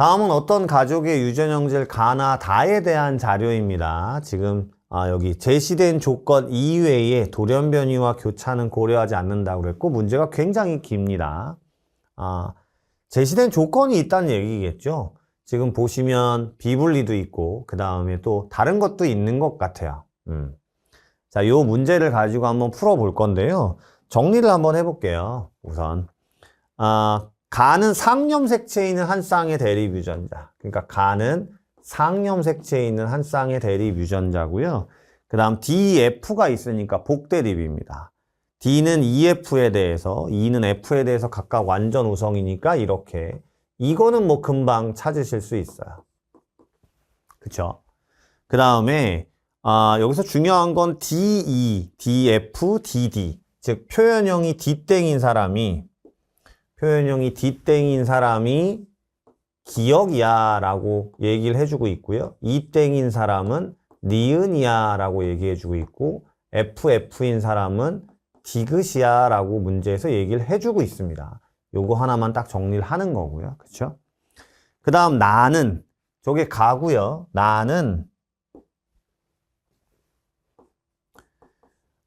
다음은 어떤 가족의 유전 형질 가나 다에 대한 자료입니다. 지금 여기 제시된 조건 이외에 돌연변이와 교차는 고려하지 않는다고 그랬고 문제가 굉장히 깁니다. 제시된 조건이 있다는 얘기겠죠. 지금 보시면 비분리도 있고 그 다음에 또 다른 것도 있는 것 같아요. 자, 요 문제를 가지고 한번 풀어볼 건데요. 정리를 한번 해볼게요. 우선 가는 상염색체에 있는 한 쌍의 대립 유전자. 그러니까 가는 상염색체에 있는 한 쌍의 대립 유전자고요. 그 다음 DF가 있으니까 복대립입니다. D는 EF에 대해서, E는 F에 대해서 각각 완전 우성이니까 이렇게. 이거는 뭐 금방 찾으실 수 있어요. 그쵸? 그 다음에 여기서 중요한 건 DE, DF, DD. 즉 표현형이 D땡인 사람이 기억이야 라고 얘기를 해주고 있고요. E땡인 사람은 니은이야 라고 얘기해주고 있고 FF인 사람은 디귿이야 라고 문제에서 얘기를 해주고 있습니다. 요거 하나만 딱 정리를 하는 거고요. 그쵸? 그 다음 나는 저게 가고요. 나는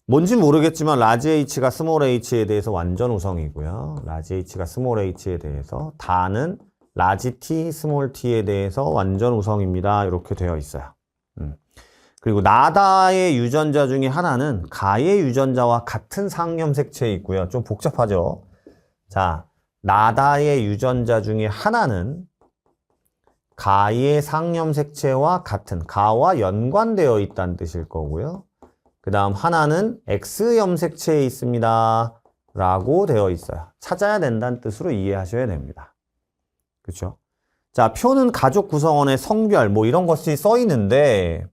뭔지 모르겠지만 라지 H가 스몰 h에 대해서 완전 우성이고요. 라지 H가 스몰 h에 대해서 다는 라지 T, 스몰 t에 대해서 완전 우성입니다. 이렇게 되어 있어요. 그리고 나다의 유전자 중에 하나는 가의 유전자와 같은 상염색체에 있고요. 좀 복잡하죠? 자, 나다의 유전자 중에 하나는 가의 상염색체와 같은, 가와 연관되어 있다는 뜻일 거고요. 그 다음 하나는 X염색체에 있습니다. 라고 되어 있어요. 찾아야 된다는 뜻으로 이해하셔야 됩니다. 그렇죠? 자, 표는 가족 구성원의 성별 뭐 이런 것이 써 있는데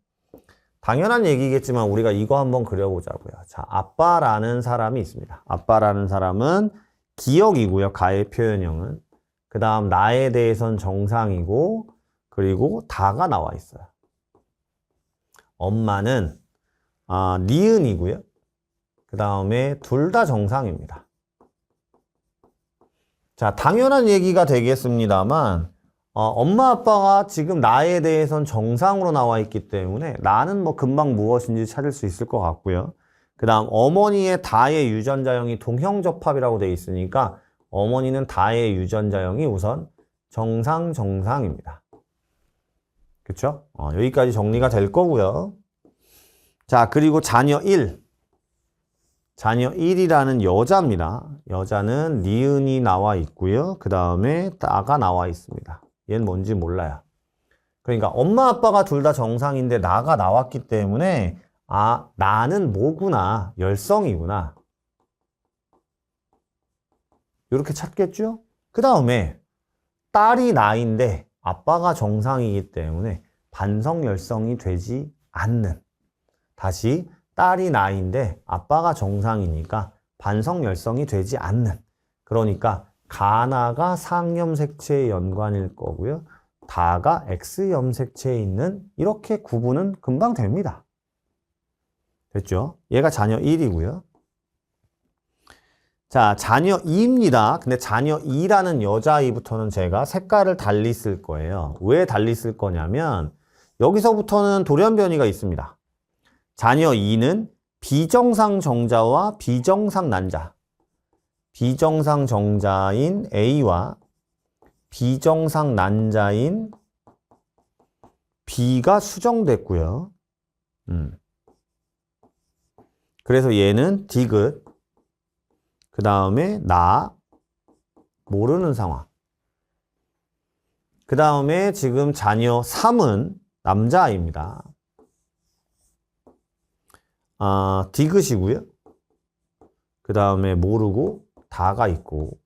당연한 얘기겠지만 우리가 이거 한번 그려보자고요. 자, 아빠라는 사람이 있습니다. 아빠라는 사람은 기억이고요. 가의 표현형은. 그 다음 나에 대해선 정상이고 그리고 다가 나와 있어요. 엄마는 니은이고요. 그 다음에 둘 다 정상입니다. 자, 당연한 얘기가 되겠습니다만 엄마 아빠가 지금 나에 대해선 정상으로 나와 있기 때문에 나는 뭐 금방 무엇인지 찾을 수 있을 것 같고요. 그 다음 어머니의 다의 유전자형이 동형접합이라고 되어 있으니까 어머니는 다의 유전자형이 우선 정상입니다. 그쵸? 여기까지 정리가 될 거고요. 자, 그리고 자녀 1. 자녀 1이라는 여자입니다. 여자는 니은이 나와 있고요. 그 다음에 따가 나와 있습니다. 얘는 뭔지 몰라요. 그러니까 엄마 아빠가 둘 다 정상인데 나가 나왔기 때문에 나는 뭐구나. 열성이구나. 이렇게 찾겠죠? 그 다음에 딸이 나인데 아빠가 정상이기 때문에 반성열성이 되지 않는. 다시 딸이 나인데 아빠가 정상이니까 반성열성이 되지 않는. 그러니까 가나가 상염색체의 연관일 거고요. 다가 X염색체에 있는 이렇게 구분은 금방 됩니다. 됐죠? 얘가 자녀 1이고요. 자, 자녀 2입니다. 근데 자녀 2라는 여자아이부터는 제가 색깔을 달리 쓸 거예요. 왜 달리 쓸 거냐면 여기서부터는 돌연변이가 있습니다. 자녀 2는 비정상 정자와 비정상 난자, 비정상 정자인 A와 비정상 난자인 B가 수정됐고요. 그래서 얘는 디귿, 그 다음에 나, 모르는 상황. 그 다음에 지금 자녀 3은 남자아이입니다. 디귿이고요. 그 다음에 모르고 다가 있고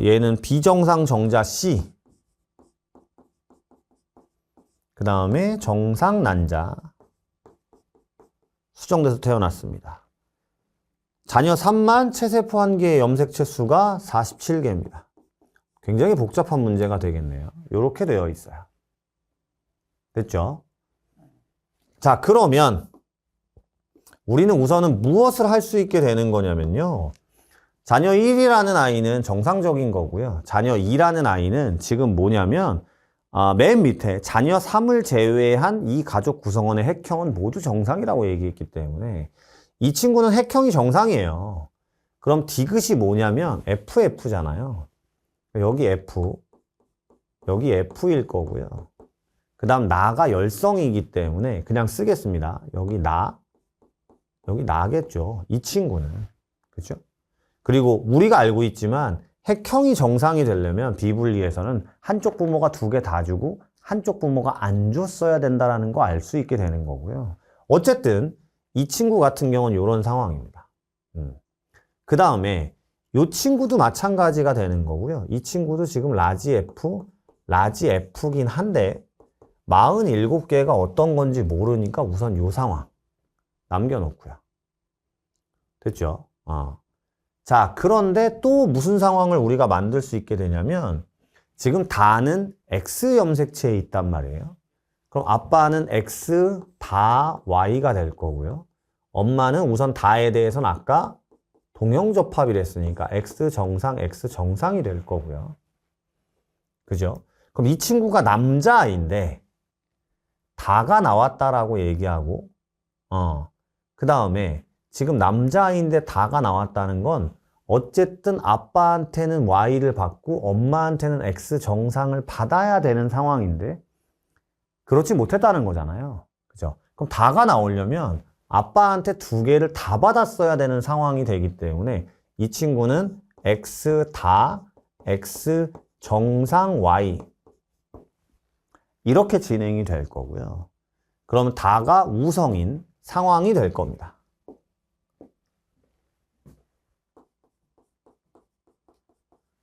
얘는 비정상 정자 C, 그 다음에 정상 난자 수정돼서 태어났습니다. 자녀 3만 체세포 1개의 염색체 수가 47개입니다. 굉장히 복잡한 문제가 되겠네요. 이렇게 되어 있어요. 됐죠? 자, 그러면 우리는 우선은 무엇을 할 수 있게 되는 거냐면요. 자녀 1이라는 아이는 정상적인 거고요. 자녀 2라는 아이는 지금 뭐냐면 맨 밑에 자녀 3을 제외한 이 가족 구성원의 핵형은 모두 정상이라고 얘기했기 때문에 이 친구는 핵형이 정상이에요. 그럼 디귿이 뭐냐면 FF잖아요. 여기 F, 여기 F일 거고요. 그 다음 나가 열성이기 때문에 그냥 쓰겠습니다. 여기 여기 나겠죠. 이 친구는. 그죠? 그리고 우리가 알고 있지만 핵형이 정상이 되려면 비분리에서는 한쪽 부모가 2개 다 주고 한쪽 부모가 안 줬어야 된다는 거 알 수 있게 되는 거고요. 어쨌든 이 친구 같은 경우는 이런 상황입니다. 그 다음에 이 친구도 마찬가지가 되는 거고요. 이 친구도 지금 라지 F긴 한데 47개가 어떤 건지 모르니까 우선 이 상황 남겨놓고요. 됐죠? 자, 그런데 또 무슨 상황을 우리가 만들 수 있게 되냐면 지금 다는 X 염색체에 있단 말이에요. 그럼 아빠는 X 다 Y가 될 거고요. 엄마는 우선 다에 대해서는 아까 동형접합이랬으니까 X 정상이 될 거고요. 그죠? 그럼 이 친구가 남자아이인데 다가 나왔다라고 얘기하고 그 다음에 지금 남자아이인데 다가 나왔다는 건 어쨌든 아빠한테는 Y를 받고 엄마한테는 X 정상을 받아야 되는 상황인데 그렇지 못했다는 거잖아요. 그죠? 그럼 다가 나오려면 아빠한테 2개를 다 받았어야 되는 상황이 되기 때문에 이 친구는 X 다, X 정상 Y 이렇게 진행이 될 거고요. 그러면 다가 우성인 상황이 될 겁니다.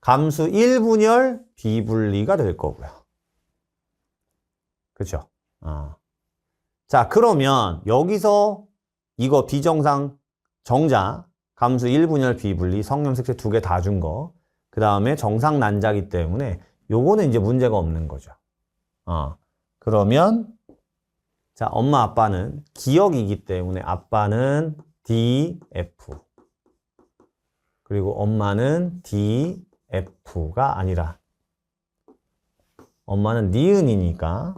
감수 1분열 비분리가 될 거고요. 그렇죠? 자, 그러면 여기서 이거 비정상 정자 감수 1분열 비분리 성염색체 2개 다 준 거 그 다음에 정상 난자기 때문에 요거는 이제 문제가 없는 거죠. 그러면 자, 엄마 아빠는 기억이기 때문에 아빠는 DF 그리고 엄마는 DF가 아니라 엄마는 니은이니까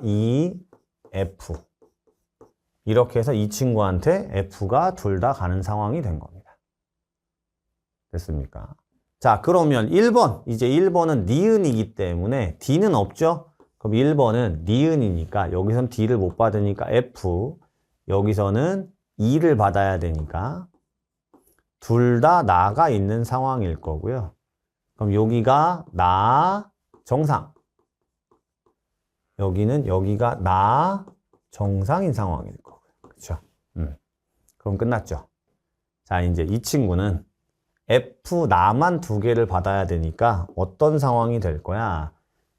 EF 이렇게 해서 이 친구한테 F가 둘 다 가는 상황이 된 겁니다. 됐습니까? 자, 그러면 1번 이제 1번은 니은이기 때문에 D는 없죠? 그럼 1번은 니은이니까 여기선 D를 못 받으니까 F 여기서는 E를 받아야 되니까 둘 다 나가 있는 상황일 거고요. 그럼 여기가 나 정상 여기가 나 정상인 상황일 거고요. 그렇죠? 그럼 끝났죠. 자, 이제 이 친구는 F 나만 2개를 받아야 되니까 어떤 상황이 될 거야?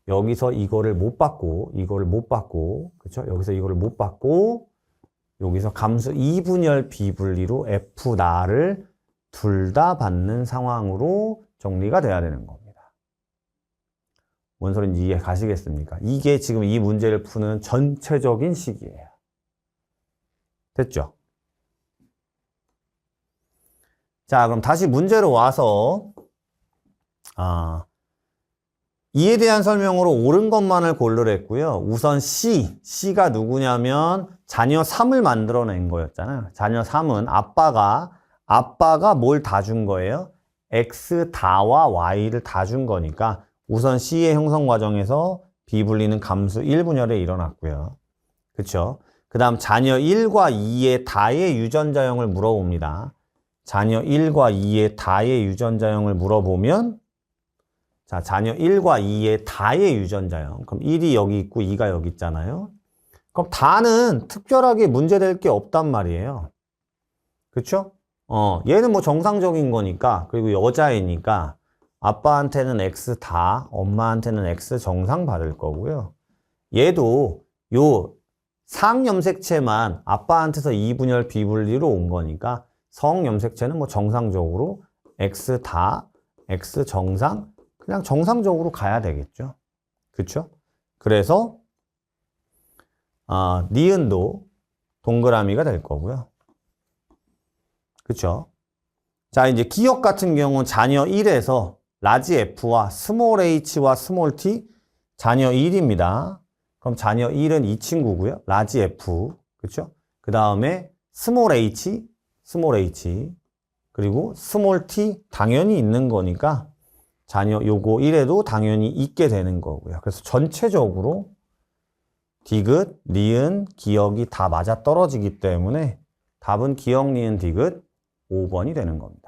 여기서 이거를 못 받고 이거를 못 받고 그렇죠? 여기서 이거를 못 받고 여기서 감수 2분열 비분리로 F 나를 둘 다 받는 상황으로 정리가 돼야 되는 겁니다. 뭔 소리인지 이해 가시겠습니까? 이게 지금 이 문제를 푸는 전체적인 식이에요. 됐죠? 자, 그럼 다시 문제로 와서 이에 대한 설명으로 옳은 것만을 고르랬고요. 우선 C가 누구냐면 자녀 3을 만들어낸 거였잖아요. 자녀 3은 아빠가 뭘 다 준 거예요? X 다와 Y를 다 준 거니까 우선 C의 형성 과정에서 비분리는 감수 1분열에 일어났고요. 그렇죠? 그 다음 자녀 1과 2의 다의 유전자형을 물어봅니다. 자녀 1과 2의 다의 유전자형을 물어보면 자, 자녀 1과 2의 다의 유전자형. 그럼 1이 여기 있고 2가 여기 있잖아요. 그럼 다는 특별하게 문제될 게 없단 말이에요. 그렇죠? 얘는 뭐 정상적인 거니까 그리고 여자애니까 아빠한테는 X 다, 엄마한테는 X 정상 받을 거고요. 얘도 요 상염색체만 아빠한테서 2분열 비분리로 온 거니까 성염색체는 뭐 정상적으로 X 다, X 정상, 그냥 정상적으로 가야 되겠죠. 그쵸? 그래서 니은도 동그라미가 될 거고요. 그쵸? 자, 이제 기억 같은 경우는 자녀 1에서 라지 F와 스몰 h와 스몰 t 자녀 1입니다. 그럼 자녀 1은 이 친구고요. 라지 F. 그렇죠? 그 다음에 스몰 h, 그리고 스몰 t 당연히 있는 거니까 자녀 요거 1에도 당연히 있게 되는 거고요. 그래서 전체적으로 디귿, 니은, 기억이 다 맞아 떨어지기 때문에 답은 기억, 니은, 디귿 5번이 되는 겁니다.